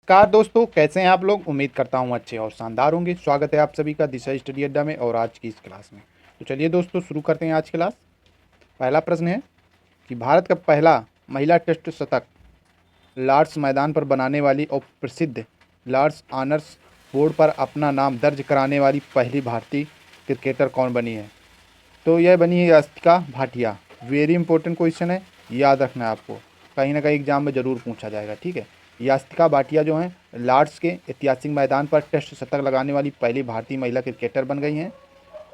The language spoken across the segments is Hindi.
नमस्कार दोस्तों, कैसे हैं आप लोग। उम्मीद करता हूं अच्छे और शानदार होंगे। स्वागत है आप सभी का दिशा स्टडी अड्डा में और आज की इस क्लास में। तो चलिए दोस्तों शुरू करते हैं आज की क्लास। पहला प्रश्न है कि भारत का पहला महिला टेस्ट शतक लॉर्ड्स मैदान पर बनाने वाली और प्रसिद्ध लॉर्ड्स ऑनर्स बोर्ड पर अपना नाम दर्ज कराने वाली पहली भारतीय क्रिकेटर कौन बनी है। तो यह बनी है Yastika Bhatia. Very important question है, याद रखना है आपको, कहीं ना कहीं एग्जाम में ज़रूर पूछा जाएगा। ठीक है, यास्तिका भाटिया जो हैं लॉर्ड्स के ऐतिहासिक मैदान पर टेस्ट शतक लगाने वाली पहली भारतीय महिला क्रिकेटर बन गई हैं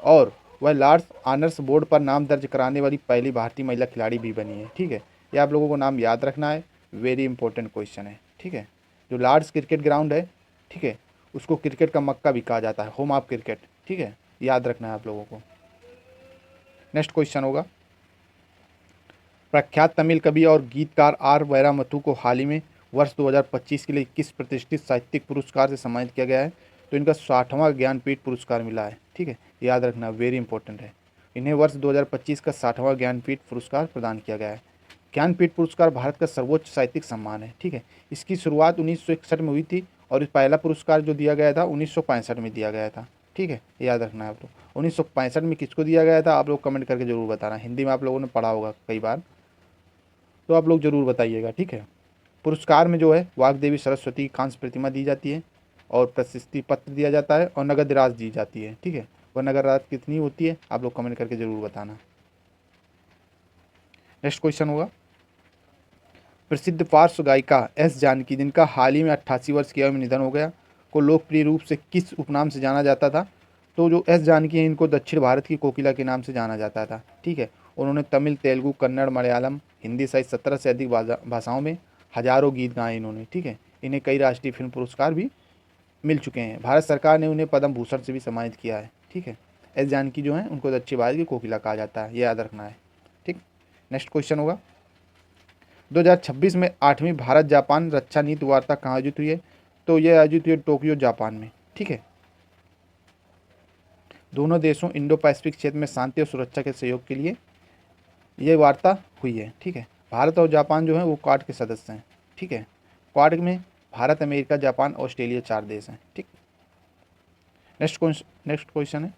और वह लॉर्ड्स ऑनर्स बोर्ड पर नाम दर्ज कराने वाली पहली भारतीय महिला खिलाड़ी भी बनी है। ठीक है, ये आप लोगों को नाम याद रखना है, वेरी इंपॉर्टेंट क्वेश्चन है। ठीक है, जो लॉर्ड्स क्रिकेट ग्राउंड है, ठीक है, उसको क्रिकेट का मक्का भी कहा जाता है, होम ऑफ क्रिकेट। ठीक है, याद रखना है आप लोगों को। नेक्स्ट क्वेश्चन होगा, प्रख्यात तमिल कवि और गीतकार आर वैरामुथु को हाल ही में वर्ष 2025 के लिए किस प्रतिष्ठित साहित्यिक पुरस्कार से सम्मानित किया गया है। तो इनका 60वां ज्ञानपीठ पुरस्कार मिला है। ठीक है, याद रखना, वेरी इंपॉर्टेंट है। इन्हें वर्ष 2025 का 60वां ज्ञानपीठ पुरस्कार प्रदान किया गया है। ज्ञानपीठ पुरस्कार भारत का सर्वोच्च साहित्यिक सम्मान है। ठीक है, इसकी शुरुआत 1961 में हुई थी और इस पहला पुरस्कार जो दिया गया था 1965 में दिया गया था। ठीक है, याद रखना है आप लोग। 1965 में किसको दिया गया था, आप लोग कमेंट करके जरूर बताना। हिंदी में आप लोगों ने पढ़ा होगा कई बार, तो आप लोग जरूर बताइएगा। ठीक है, पुरस्कार में जो है वाग्देवी सरस्वती की कांस्य प्रतिमा दी जाती है और प्रशस्ति पत्र दिया जाता है और नगद राशि दी जाती है। ठीक है, वह नगद राशि कितनी होती है आप लोग कमेंट करके जरूर बताना। नेक्स्ट क्वेश्चन होगा, प्रसिद्ध पार्श्व गायिका एस जानकी, जिनका हाल ही में 88 वर्ष की आयु में निधन हो गया, को लोकप्रिय रूप से किस उपनाम से जाना जाता था। तो जो एस जानकी हैं इनको दक्षिण भारत की कोकिला के नाम से जाना जाता था। ठीक है, उन्होंने तमिल, तेलुगु, कन्नड़, मलयालम, हिंदी सहित 17 से अधिक भाषाओं में हजारों गीत गाए इन्होंने। ठीक है, इन्हें कई राष्ट्रीय फिल्म पुरस्कार भी मिल चुके हैं। भारत सरकार ने उन्हें पद्म भूषण से भी सम्मानित किया है। ठीक है, एस जानकी जो हैं उनको दक्षिण भारत की कोकिला कहा जाता है, ये याद रखना है। ठीक, नेक्स्ट क्वेश्चन होगा, 2026 में 8वीं भारत जापान रक्षा नीति वार्ता कहाँ आयोजित हुई है। तो यह आयोजित हुई है टोक्यो जापान में। ठीक है, दोनों देशों इंडो पैसिफिक क्षेत्र में शांति और सुरक्षा के सहयोग के लिए यह वार्ता हुई है। ठीक है, भारत और जापान जो है वो क्वाड के सदस्य हैं। ठीक है, क्वाड में भारत, अमेरिका, जापान, ऑस्ट्रेलिया 4 देश हैं। ठीक, नेक्स्ट क्वेश्चन है,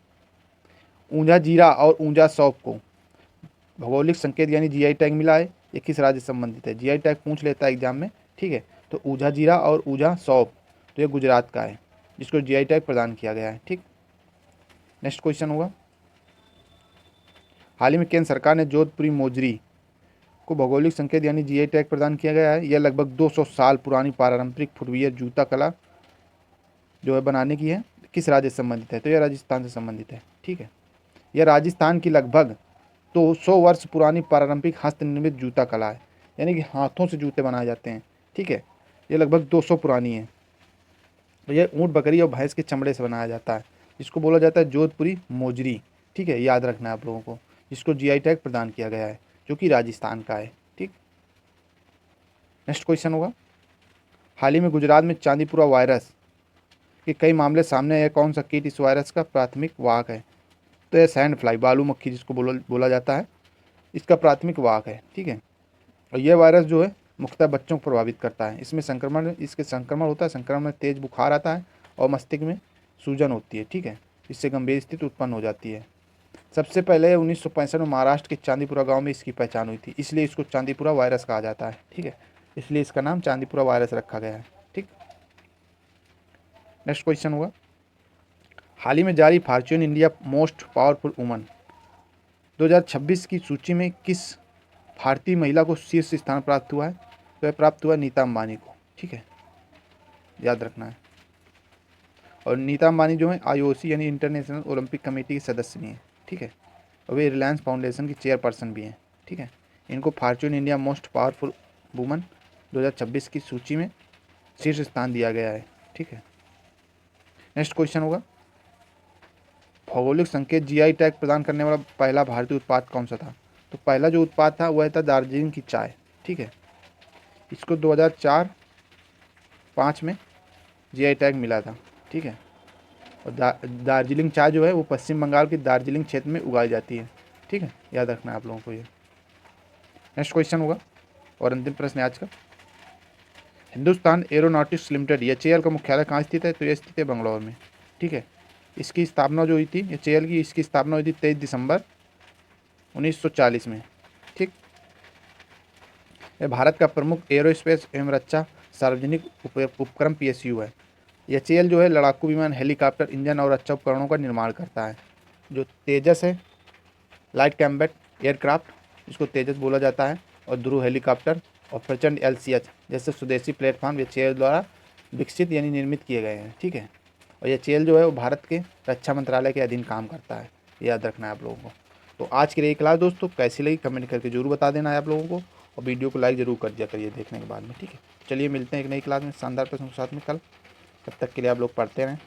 ऊंझा जीरा और ऊंझा सौंफ को भौगोलिक संकेत यानी जीआई टैग मिला है, ये किस राज्य से संबंधित है। जीआई टैग पूछ लेता है एग्जाम में। ठीक है, तो ऊंझा जीरा और ऊंझा सौंफ तो ये गुजरात का है, जिसको जीआई टैग प्रदान किया गया है। ठीक, नेक्स्ट क्वेश्चन होगा, हाल ही में केंद्र सरकार ने जोधपुरी मोजरी को भौगोलिक संकेत यानी जीआई टैग प्रदान किया गया है। यह लगभग 200 साल पुरानी पारंपरिक फुटवियर जूता कला जो है बनाने की है, किस राज्य से संबंधित है। तो यह राजस्थान से संबंधित है। ठीक है, यह राजस्थान की लगभग 200 वर्ष पुरानी पारंपरिक हस्तनिर्मित जूता कला है, यानी कि हाथों से जूते बनाए जाते हैं। ठीक है, ये लगभग 200 पुरानी है। तो यह ऊँट, बकरी और भैंस के चमड़े से बनाया जाता है, जिसको बोला जाता है जोधपुरी मोजरी। ठीक है, याद रखना है आप लोगों को, जिसको जीआई टैग प्रदान किया गया है, जो कि राजस्थान का है। ठीक, नेक्स्ट क्वेश्चन होगा, हाल ही में गुजरात में चांदीपुरा वायरस के कई मामले सामने आए। कौन सा कीट इस वायरस का प्राथमिक वाहक है। तो यह सैंड फ्लाई, बालू मक्खी जिसको बोला जाता है, इसका प्राथमिक वाहक है। ठीक है, और यह वायरस जो है मुख्यतः बच्चों को प्रभावित करता है। इसके संक्रमण होता है, संक्रमण में तेज बुखार आता है और मस्तिष्क में सूजन होती है। ठीक है, इससे गंभीर स्थिति उत्पन्न हो जाती है। सबसे पहले 1965 में महाराष्ट्र के चांदीपुरा गांव में इसकी पहचान हुई थी, इसलिए इसको चांदीपुरा वायरस कहा जाता है। ठीक है, इसलिए इसका नाम चांदीपुरा वायरस रखा गया है। ठीक, नेक्स्ट क्वेश्चन हुआ, हाल ही में जारी Fortune India most powerful woman 2026 की सूची में किस भारतीय महिला को शीर्ष स्थान प्राप्त हुआ है। तो यह प्राप्त हुआ नीता अंबानी को। ठीक है, याद रखना है। और नीता अंबानी जो है आईओसी यानी इंटरनेशनल ओलंपिक कमेटी की सदस्य भी हैं। ठीक है, और वे रिलायंस फाउंडेशन की चेयरपर्सन भी हैं। ठीक है, इनको Fortune India most powerful woman 2026 की सूची में शीर्ष स्थान दिया गया है। ठीक है, नेक्स्ट क्वेश्चन होगा, भौगोलिक संकेत जीआई टैग प्रदान करने वाला पहला भारतीय उत्पाद कौन सा था। तो पहला जो उत्पाद था वह था दार्जिलिंग की चाय। ठीक है, इसको 2004-05 में जीआई टैग मिला था। ठीक है, और दार्जिलिंग चाय जो है वो पश्चिम बंगाल के दार्जिलिंग क्षेत्र में उगाई जाती है। ठीक है, याद रखना है आप लोगों को ये। नेक्स्ट क्वेश्चन होगा और अंतिम प्रश्न है आज का, हिंदुस्तान एरोनॉटिक्स लिमिटेड, एचएएल का मुख्यालय कहाँ स्थित है? तो ये स्थित है बंगलौर में। ठीक है, इसकी स्थापना जो हुई थी एचएएल की, इसकी स्थापना हुई थी 23 दिसंबर 1940 में। ठीक, यह भारत का प्रमुख एरोस्पेस एवं रक्षा सार्वजनिक उपक्रम पीएसयू है। एचएएल जो है लड़ाकू विमान, हेलीकॉप्टर, इंजन और रक्षा उपकरणों का निर्माण करता है। जो तेजस है, लाइट कॉम्बैट एयरक्राफ्ट, जिसको तेजस बोला जाता है, और ध्रुव हेलीकॉप्टर और प्रचंड एलसीएच जैसे स्वदेशी प्लेटफॉर्म एचएएल द्वारा विकसित यानी निर्मित किए गए हैं। ठीक है, और एचएएल जो है वो भारत के रक्षा मंत्रालय के अधीन काम करता है, याद रखना है आप लोगों को। तो आज के लिए क्लास दोस्तों कैसी लगी कमेंट करके जरूर बता देना है आप लोगों को, और वीडियो को लाइक जरूर कर दिया करिए देखने के बाद में। ठीक है, चलिए मिलते हैं एक नई क्लास में शानदार प्रश्नों के साथ में कल। तब तक के लिए आप लोग पढ़ते रहें।